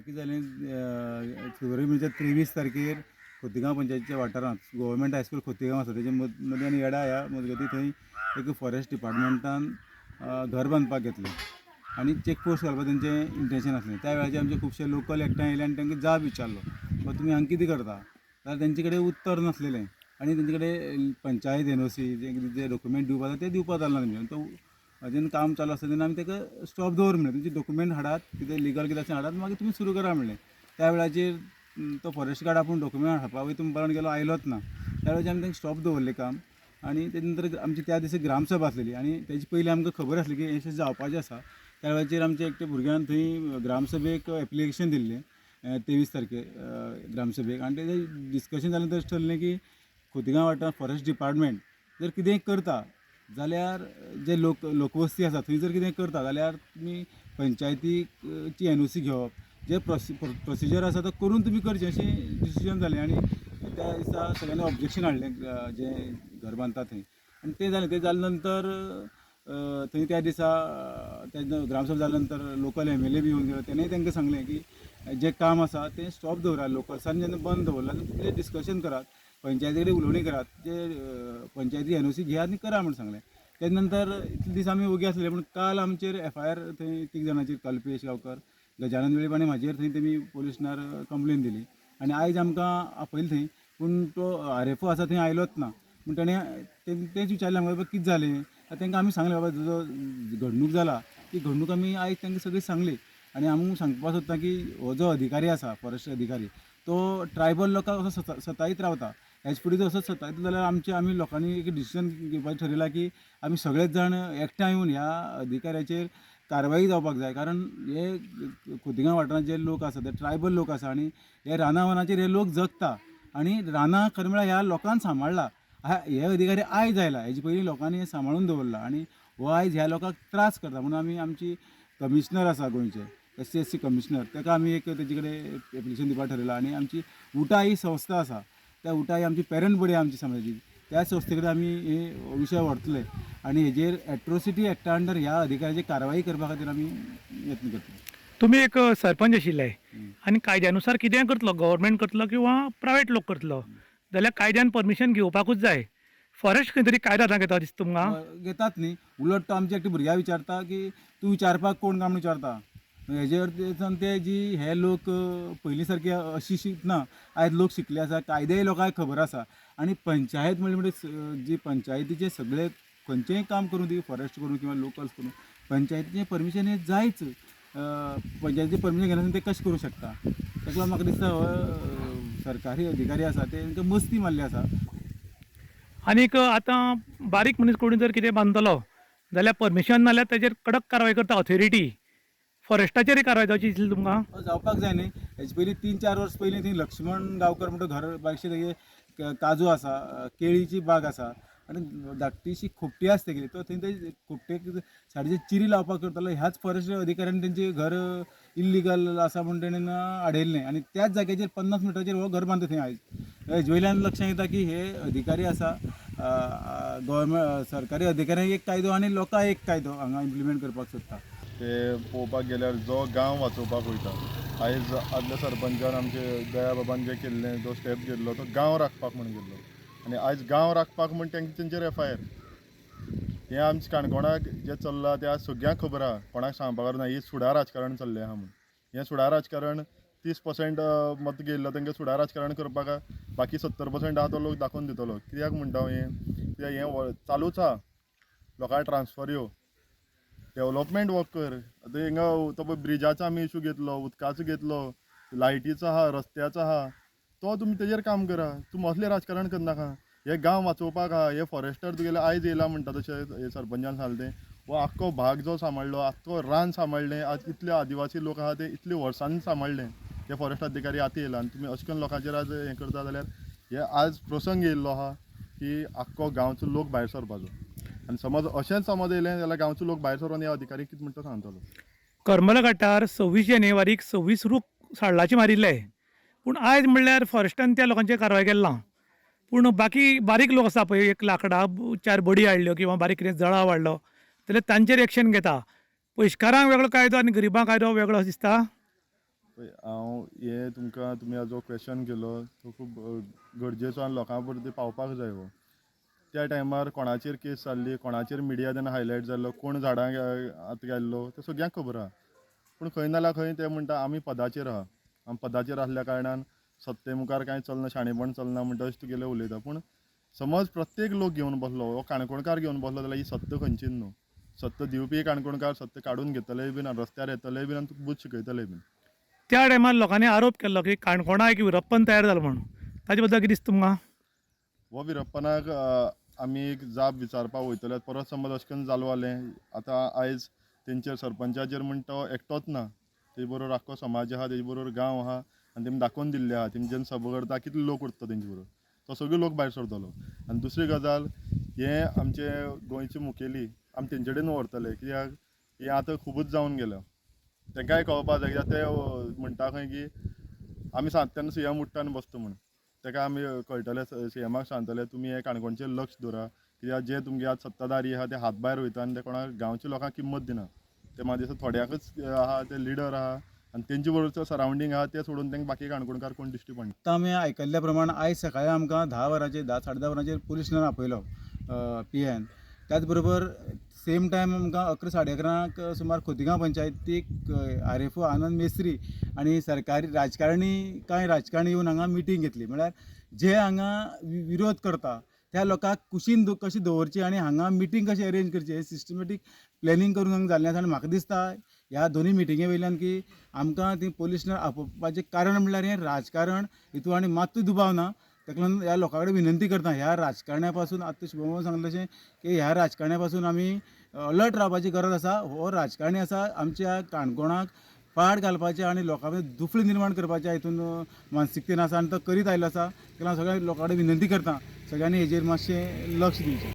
कितें जालें फेब्रुवारी म्हणजे 23 तारखेर खोतिगांव पंचायतीच्या वाठारांत गव्हर्मेंट हायस्कूल खोतिगांव आसा तेजे मदीं आनी येडा ह्या मजगतीं थंय एक फॉरेस्ट डिपार्टमेंटान घर बांदपाक घेतलें आनी चॅकपोस्ट घालपाक तेंचें इंटेंशन आसलें. त्या वेळाचेर आमचे खुबशे लोकल एकठांय येयले आनी तांकां जाब विचारलो बाबा तुमी हांगा कितें करता. जाल्यार तेंचे कडेन उत्तर नासलेलें आनी तेंचे कडेन पंचायत NOC जे डॉक्युमेंट दिवपाक जाय ते दिवपाक जालेना तेंच्यानी. तो जेन्ना काम चालू आसता तेन्ना आमी ताका स्टॉप दवर म्हणलें, तुमचे डॉक्युमेंट हाडात, कितें लिगल कितें आसा हाडात, मागीर तुमी सुरू करा म्हणलें. त्या वेळाचेर तो फॉरेस्ट गार्ड आपूण डॉक्युमेंट हाडपा वयता म्हणून गेलो, आयलोच ना. त्या वेळाचेर आमी तांकां स्टॉप दवरलें काम आनी तेजे नंतर आमची त्या दिसा ग्रामसभा आसलेली आनी तेजे पयलीं आमकां खबर आसली की अशें जावपाचें आसा. त्या वेळाचेर आमच्या एकट्या भुरग्यान थंय ग्रामसभेक एप्लिकेशन दिल्लें 23 तारखेर ग्रामसभेक आनी तेजें डिस्कशन जालें तशें ठरलें की खोतिगांव वाठारांत फॉरेस्ट डिपार्टमेंट जर कितेंय करता जाल्यार जे लोकवस्ती आसा थंय जर कितें करता जाल्यार तुमी पंचायतीची NOC घेवप, जे प्रोसिजर आसा तो करून तुमी करचें अशें डिसिजन जालें. आनी त्या दिसा सगळ्यांनी ऑब्जेक्शन हाडलें जें घर बांदता थंय आनी तें जालें नंतर थंय त्या दिसा तेन्ना ग्रामसभा जाल्या नंतर लोकल MLA बी येवन गेलो. तेणेंय तांकां सांगलें की जें काम आसा तें स्टॉप दवरात, लोकल्सांनी जेन्ना बंद दवरलां तें डिस्कशन करात, पंचायती कडेन उलोवणी करात, जे पंचायती NOC घेयात आनी करा म्हूण सांगलें. तेजे नंतर इतले दीस आमी ओगी आसलेले पूण काल आमचेर FIR थंय 3 जाणांचेर कल्पेश गांवकर, गजानन वेळीप आनी म्हाजेर थंय तेमी पोलीस स्टेशनार कंप्लेन दिली आनी आयज आमकां आपयलें थंय. पूण तो RFO आसा थंय आयलोच ना. पूण तेणें तेंच विचारलें आमकां बाबा कितें जालें. तांकां आमी सांगलें बाबा जो घडणूक जाला ती घडणूक आमी आयज तांकां सगळी सांगली आनी आमी सांगपाक सोदता की हो जो अधिकारी आसा फॉरेस्ट अधिकारी तो ट्रायबल लोकांक असो सतायत रावता. हेच फुडें जर असोच सतायता जाल्यार आमी लोकांनी एक डिसिजन घेवपाचें ठरयलां की आमी सगळेच जाण एकठांय येवन ह्या अधिकाऱ्याचेर कारवाई जावपाक जाय. कारण हे खोतिगांव वाठारांत जे लोक आसा ते ट्रायबल लोक आसा आनी हे रानावनाचेर हे लोक जगता आनी रानां खरें म्हळ्यार ह्या लोकांन सांबाळ्ळा. हे अधिकारी आयज आयला, हेजे पयलीं लोकांनी हे सांबाळून दवरला आनी हो आयज ह्या लोकांक त्रास करता. म्हणून आमी आमची कमिशनर आसा गोंयचे SC कमिशनर ताका आमी एक तेजे कडेन एप्लिकेशन दिवपाक ठरयलां आनी आमची उटा ही संस्था आसा त्या उटा ही आमची पेरंट बॉडी आमची समाजाची त्या संस्थे कडेन आमी हे विशय व्हरतले आनी हेजेर एट्रोसिटी एक्टा अंडर ह्या अधिकाऱ्याची कारवाई करपा खातीर आमी यत्न करतले. तुमी एक सरपंच आशिल्ले आनी कायद्यानुसार कितेंय करतलो, गव्हर्मेंट करतलो किंवा प्रायवेट लोक करतलो जाल्यार कायद्यान परमिशन घेवपाकूच जाय. फॉरेस्ट खंय तरी कायदो आतां घेता दिसता तुमकां? घेतात न्ही. उलट तो आमच्या एकटे भुरग्यां विचारता की तूं विचारपाक कोण काय म्हणून विचारता. हेजेर ते जी हे लोक पयलीं सारके अशिक्षीत ना, आयज लोक शिकले आसा, कायदेय लोकांक खबर आसा आनी पंचायत म्हणजे जी पंचायतीचे सगळे खंयचेंय काम करूं दी, फॉरेस्ट करूं किंवा लोकल्स करूं, पंचायतीचें परमिशन हें जायच. पंचायतीचें परमिशन घेनासतना ते कशें करूं शकता. ताका लागून म्हाका दिसता हो सरकारी अधिकारी आसा तांकां मस्ती मारली आसा. आनीक आतां बारीक मनीस कोणी जर कितें बांदतलो जाल्यार परमिशन नाल्यार ताजेर कडक कारवाय करता ऑथॉरिटी. फॉरेस्टाचेरय कारवाय जावची दिसली तुमकां? जावपाक जाय न्ही. हेजे पयलीं 3-4 वर्स पयलीं थंय लक्ष्मण गांवकर म्हणटा घर बागशे तेगे काजू आसा, केळीची बाग आसा आनी धाकटीशी खोपटी आसता कितें तो थंय ते खोपटेक साडीचे चिरी लावपाक करतालो. ह्याच फॉरेस्ट अधिकाऱ्यान तेंचे घर इल्लिगल आसा म्हूण तेणेन आडयल्लें आनी त्याच जाग्याचेर 50 मिटराचेर हो घर बांदता थंय आयज. हेजे वयल्यान लक्षांत येता की हे अधिकारी आसा गव्हर्मेंट सरकारी अधिकाऱ्यांक एक कायदो आनी लोकांक एक कायदो हांगा इम्प्लिमेंट करपाक सोदता. ते पळोवपाक गेल्यार जो गांव वाचोवपाक वयता, आयज आदल्या सरपंचान आमचे दया बाबान जें केल्लें, जो स्टेप घेतलो तो गांव राखपाक म्हणून घेतलो आनी आयज गांव राखपाक म्हण तेंचेर FIR. हें आमच्या काणकोणाक जें चल्लां तें आज सगळ्यांक खबर आहा, कोणाक सांगपाक ना. ही सुडा राजकारण चल्लें आहा म्हणून. हें सुडा राजकारण 30% मत घेयल्लो तेंकां सुडा राजकारण करपाक बाकी 70% आहा तो लोक दाखोवन दितलो. कित्याक म्हणटा हांव हें, कित्याक हें चालूच आहा. लोकांक ट्रान्सफर यो, डेवलॉपमेंट वर्क कर. आतां हिंगा तो पळय ब्रिजाचो आमी इशू घेतलो, उदकाचो घेतलो, लायटीचो आहा, रस्त्याचो आहा, तो तुमी तेजेर काम करा. तुमी असलें राजकारण करनाका. हे गांव वाचोवपाक आहा. हे फॉरेस्टर तुगेले आयज येयला म्हणटा तशें हे सरपंचान सांगलें तें, हो आख्खो भाग जो सांबाळ्ळो, आख्खो रान सांबाळ्ळें, आज इतले आदिवासी लोक आहा ते इतले वर्सांनी सांबाळ्ळें ते फॉरेस्ट अधिकारी आतां येयला आनी तुमी अशें करून लोकांचेर आज हें करता जाल्यार हे आज प्रसंग येयल्लो आहा की आख्खो गांवचो लोक भायर सरपाचो. आनी समज अशेंच समज येयलें जाल्यार गांवचो लोक भायर सरोन ह्या अधिकारीक कितें म्हणटा तो सांगतलो. करमल घाटार 26 जानेवारीक 26 रूख साळाची मारिल्ले, पूण आयज म्हणल्यार फॉरेस्टान त्या लोकांचेर कारवाय केला. पूण बाकी बारीक लोक आसा पळय, एक लांकडां 4 बडी हाडल्यो किंवा बारीक कितें जळाव हाडलो जाल्यार तांचेर एक्शन घेता. पयशेकारांक वेगळो कायदो आनी गरिबांक कायदो वेगळो दिसता. हांव हे तुमकां तुमी जो क्वेश्चन केलो तो खूब गरजेचो आनी लोकां पर्यंत पावपाक जाय हो. त्या टायमार कोणाचेर केस जाल्ली, कोणाचेर मिडिया तेन्ना हायलायट जाल्लो, कोण झाडां आतां गेल्लो तें सगळ्यांक खबर आहा. पूण खंय नाल्यार खंय ते म्हणटा आमी पदाचेर आहा, आमी पदाचेर आसल्या कारणान सत्ते मुखार कांय चलना, शाणेपण चलना म्हणटा अशें तुगेले उलयता. पूण समज प्रत्येक लोक घेवन बसलो, हो काणकोणकार घेवन बसलो जाल्यार ही सत्ता खंयचीच न्हू. सत्ता दिवपी काणकोणकार सत्ता काडून घेतले बीन आनी रस्त्यार येतले बीन आनी तुका बूथ शिकयतले बीन. त्या टायमार लोकांनी आरोप केल्लो की काणकोणा एक विरप्पन तयार जालो म्हणून. ताजे बद्दल कितें दिसता तुमकां? हो विरप्पनाक आमी एक जाप विचारपाक वयतले. परत समज अशें करून जालो जालें, आतां आयज तेंचेर सरपंचाचेर म्हण तो एकटोच ना, तेजे बरोबर आख्खो समाज आहा, तेजे बरोबर गांव आहा आनी तेमी दाखोवन दिल्ले आहा. तेमी जेन्ना सभा करता कितले लोक उरता तेंचे बरोबर, तो सगळे लोक भायर सरतलो. आनी दुसरी गजाल, हे आमचे गोंयचे मुखेली आमी तेंचे कडेन व्हरतले, कित्याक हे आतां खुबूच जावन गेल्या. तेंकाय कळपाक जाय, कित्याक ते म्हणटा खंय की आमी सांगता तेन्ना सीएम उठ्ठा आनी बसता म्हण. तेका आमी कळटले, सीएमाक सांगतले तुमी हे काणकोणचेर लक्ष दवरा, कित्याक जे तुमगे आतां सत्ताधारी आहा ते हात भायर वयता आनी ते कोणाक गांवच्या लोकांक किंमत दिना. ते म्हाका दिसता थोड्याकच आहा ते लिडर आहा आनी तेंचे बरोबरचो सरावंडींग आहा ते सोडून तेंकां बाकी काणकोणकार कोण दिश्टी पडना. आतां आमी आयकल्ल्या प्रमाण आयज सकाळीं आमकां 10 वरांचेर पुलीस स्टेशनार आपयलो PN. त्याच बरोबर सेम टायम आमकां 11:30 सुमार खोतिगांव पंचायतीक RFO आनंद मेस्त्री आनी सरकारी कांय राजकारणी येवन हांगा मिटींग घेतली. म्हळ्यार जे हांगा विरोध करता त्या लोकांक कुशीन कशी दवरची आनी हांगा मिटींग कशी अरेंज करची हे सिस्टमॅटीक प्लॅनिंग करून हांगा जाल्लें आसा. आनी म्हाका दिसता ह्या दोनूय मिटिंगे वयल्यान की आमकां ती पुलीस स्टेशनार आपोवपाचें कारण म्हणल्यार हें राजकारण, हितून आनी मात्तूय दुबाव ना. ताका लागून ह्या लोकां कडेन विनंती करता, ह्या राजकारण्या पासून आतां शुभम सांगलें तशें की ह्या राजकारण्या पासून आमी अलर्ट रावपाची गरज आसा. हो राजकारणी आसा आमच्या काणकोणाक पाड घालपाचें आनी लोकां भितर दुफळी निर्माण करपाच्या हितून मानसिकतेन आसा आनी तो करीत आयलो आसा. ताका लागून सगळ्या लोकां कडेन विनंती करता, सगळ्यांनी हेजेर मातशें लक्ष दिवचें.